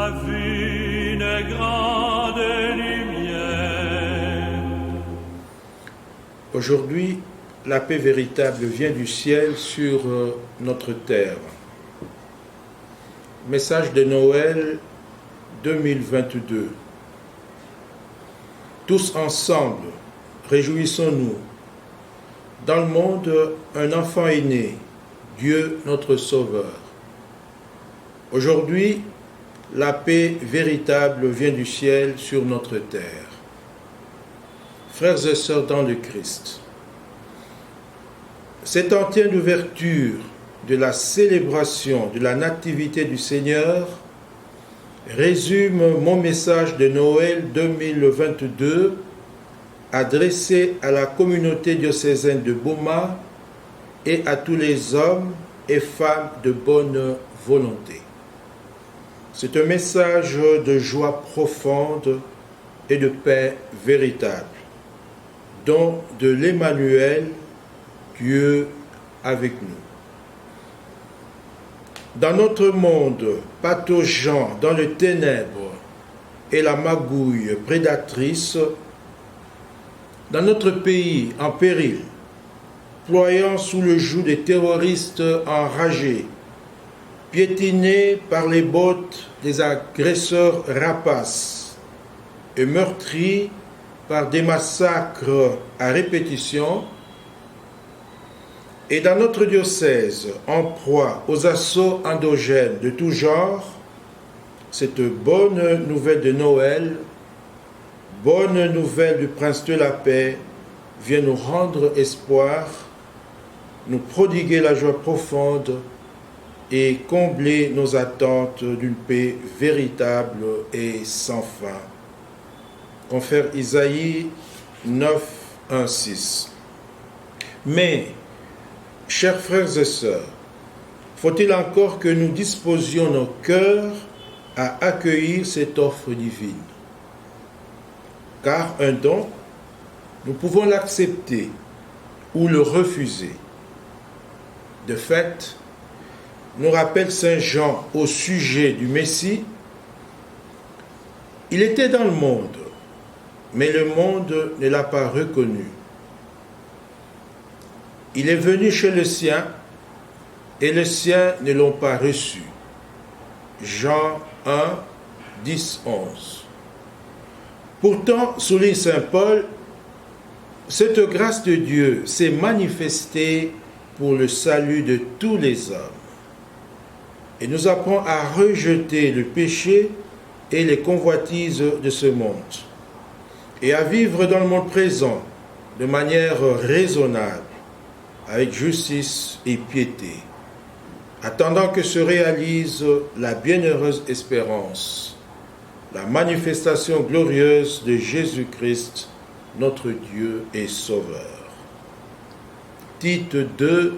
la vie n'est grande lumière. Aujourd'hui, la paix véritable vient du ciel sur notre terre. Message de Noël 2022. Tous ensemble, réjouissons-nous. Dans le monde, un enfant est né, Dieu notre Sauveur. Aujourd'hui, la paix véritable vient du ciel sur notre terre. Frères et sœurs dans le Christ, cet entier d'ouverture de la célébration de la nativité du Seigneur résume mon message de Noël 2022 adressé à la communauté diocésaine de Boma et à tous les hommes et femmes de bonne volonté. C'est un message de joie profonde et de paix véritable, don de l'Emmanuel, Dieu avec nous. Dans notre monde pataugeant dans les ténèbres et la magouille prédatrice, dans notre pays en péril, ployant sous le joug des terroristes enragés, piétinés par les bottes des agresseurs rapaces et meurtris par des massacres à répétition, et dans notre diocèse en proie aux assauts endogènes de tout genre, cette bonne nouvelle de Noël, bonne nouvelle du Prince de la paix, vient nous rendre espoir, nous prodiguer la joie profonde et combler nos attentes d'une paix véritable et sans fin. Confère Isaïe 9, 1, 6. Mais, chers frères et sœurs, faut-il encore que nous disposions nos cœurs à accueillir cette offre divine? Car un don, nous pouvons l'accepter ou le refuser. De fait, nous rappelle Saint Jean au sujet du Messie, il était dans le monde, mais le monde ne l'a pas reconnu. Il est venu chez le sien, et les siens ne l'ont pas reçu. Jean 1, 10, 11. Pourtant, souligne saint Paul, cette grâce de Dieu s'est manifestée pour le salut de tous les hommes et nous apprend à rejeter le péché et les convoitises de ce monde et à vivre dans le monde présent de manière raisonnable, avec justice et piété, attendant que se réalise la bienheureuse espérance, la manifestation glorieuse de Jésus-Christ, notre Dieu et Sauveur. Tite 2,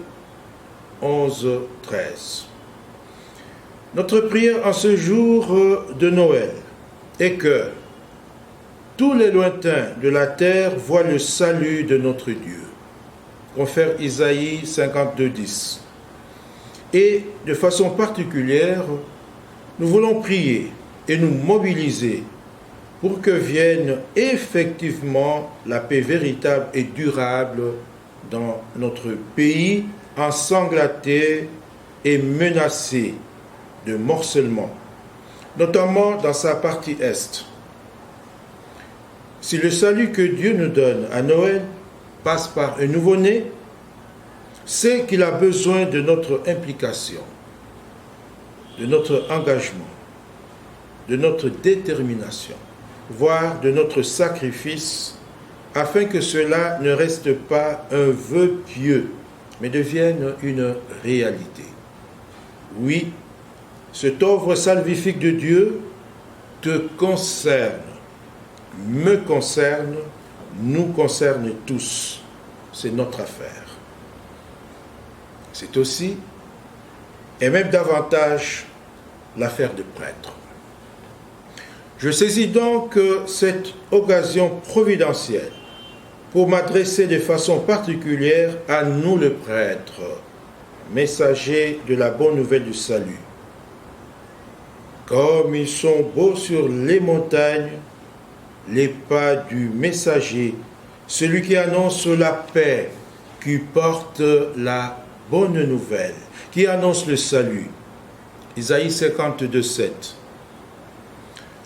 11, 13. Notre prière en ce jour de Noël est que tous les lointains de la terre voient le salut de notre Dieu. Confère Isaïe 52, 10. Et de façon particulière, nous voulons prier et nous mobiliser pour que vienne effectivement la paix véritable et durable dans notre pays ensanglanté et menacé de morcellement, notamment dans sa partie est. Si le salut que Dieu nous donne à Noël passe par un nouveau-né, c'est qu'il a besoin de notre implication, de notre engagement, de notre détermination, voire de notre sacrifice, afin que cela ne reste pas un vœu pieux, mais devienne une réalité. Oui, cette œuvre salvifique de Dieu te concerne, me concerne, nous concerne tous. C'est notre affaire. C'est aussi, et même davantage, l'affaire des prêtres. Je saisis donc cette occasion providentielle pour m'adresser de façon particulière à nous les prêtres, messagers de la bonne nouvelle du salut. Comme ils sont beaux sur les montagnes, les pas du messager, celui qui annonce la paix, qui porte la bonne nouvelle, qui annonce le salut. Isaïe 52, 7.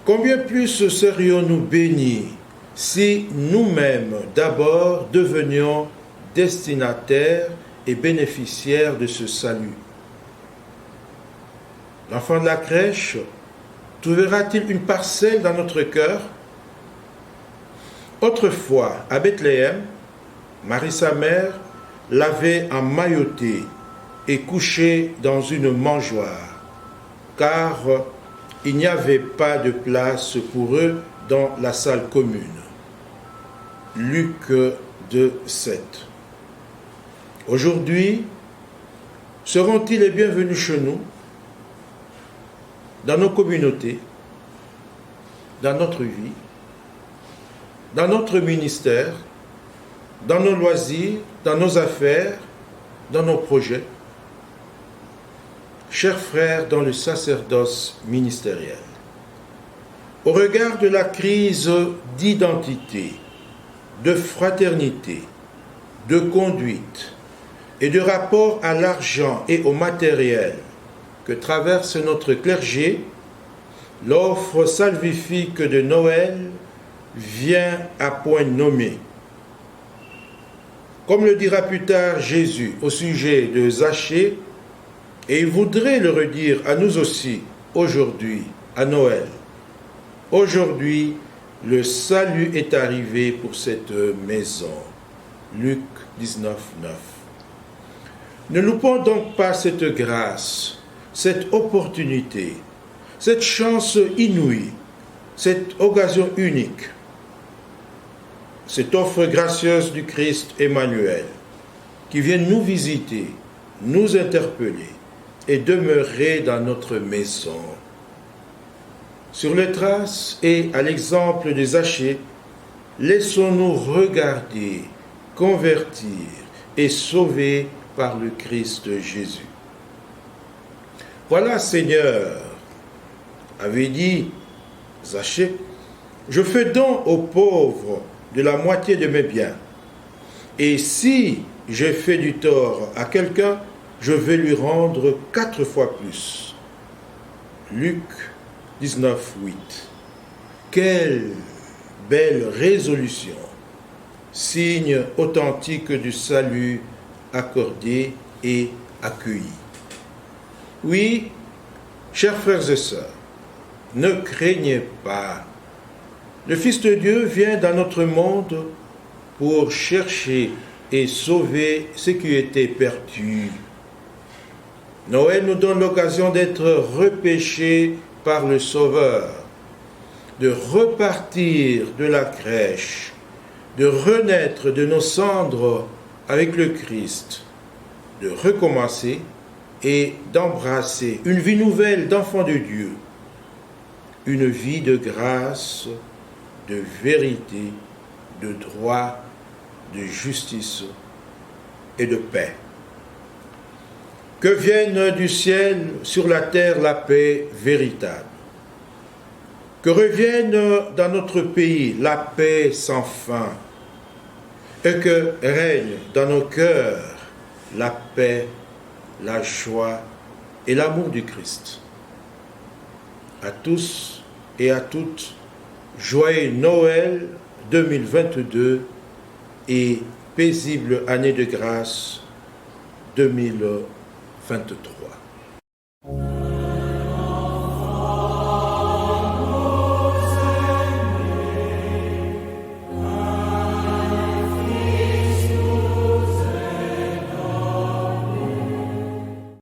Combien plus serions-nous bénis si nous-mêmes d'abord devenions destinataires et bénéficiaires de ce salut? L'enfant de la crèche trouvera-t-il une parcelle dans notre cœur? Autrefois, à Bethléem, Marie sa mère l'avait emmailloté et couché dans une mangeoire, car il n'y avait pas de place pour eux dans la salle commune. Luc 2, 7. Aujourd'hui, seront-ils les bienvenus chez nous, dans nos communautés, dans notre vie, dans notre ministère, dans nos loisirs, dans nos affaires, dans nos projets? Chers frères dans le sacerdoce ministériel, au regard de la crise d'identité, de fraternité, de conduite et de rapport à l'argent et au matériel que traverse notre clergé, l'offre salvifique de Noël vient à point nommé. Comme le dira plus tard Jésus au sujet de Zachée, et il voudrait le redire à nous aussi aujourd'hui, à Noël. Aujourd'hui, le salut est arrivé pour cette maison. Luc 19, 9. Ne loupons donc pas cette grâce, cette opportunité, cette chance inouïe, cette occasion unique, cette offre gracieuse du Christ Emmanuel, qui vient nous visiter, nous interpeller et demeurer dans notre maison. Sur les traces et à l'exemple des Zachée, laissons-nous regarder, convertir et sauver par le Christ Jésus. Voilà, Seigneur, avait dit Zachée, je fais don aux pauvres de la moitié de mes biens. Et si j'ai fait du tort à quelqu'un, je vais lui rendre 4 fois plus. Luc 19, 8. Quelle belle résolution, signe authentique du salut accordé et accueilli. Oui, chers frères et sœurs, ne craignez pas. Le Fils de Dieu vient dans notre monde pour chercher et sauver ce qui était perdu. Noël nous donne l'occasion d'être repêchés par le Sauveur, de repartir de la crèche, de renaître de nos cendres avec le Christ, de recommencer et d'embrasser une vie nouvelle d'enfant de Dieu, une vie de grâce, de vérité, de droit, de justice et de paix. Que vienne du ciel sur la terre la paix véritable. Que revienne dans notre pays la paix sans fin. Et que règne dans nos cœurs la paix, la joie et l'amour du Christ. À tous et à toutes, joyeux Noël 2022 et paisible année de grâce 2023.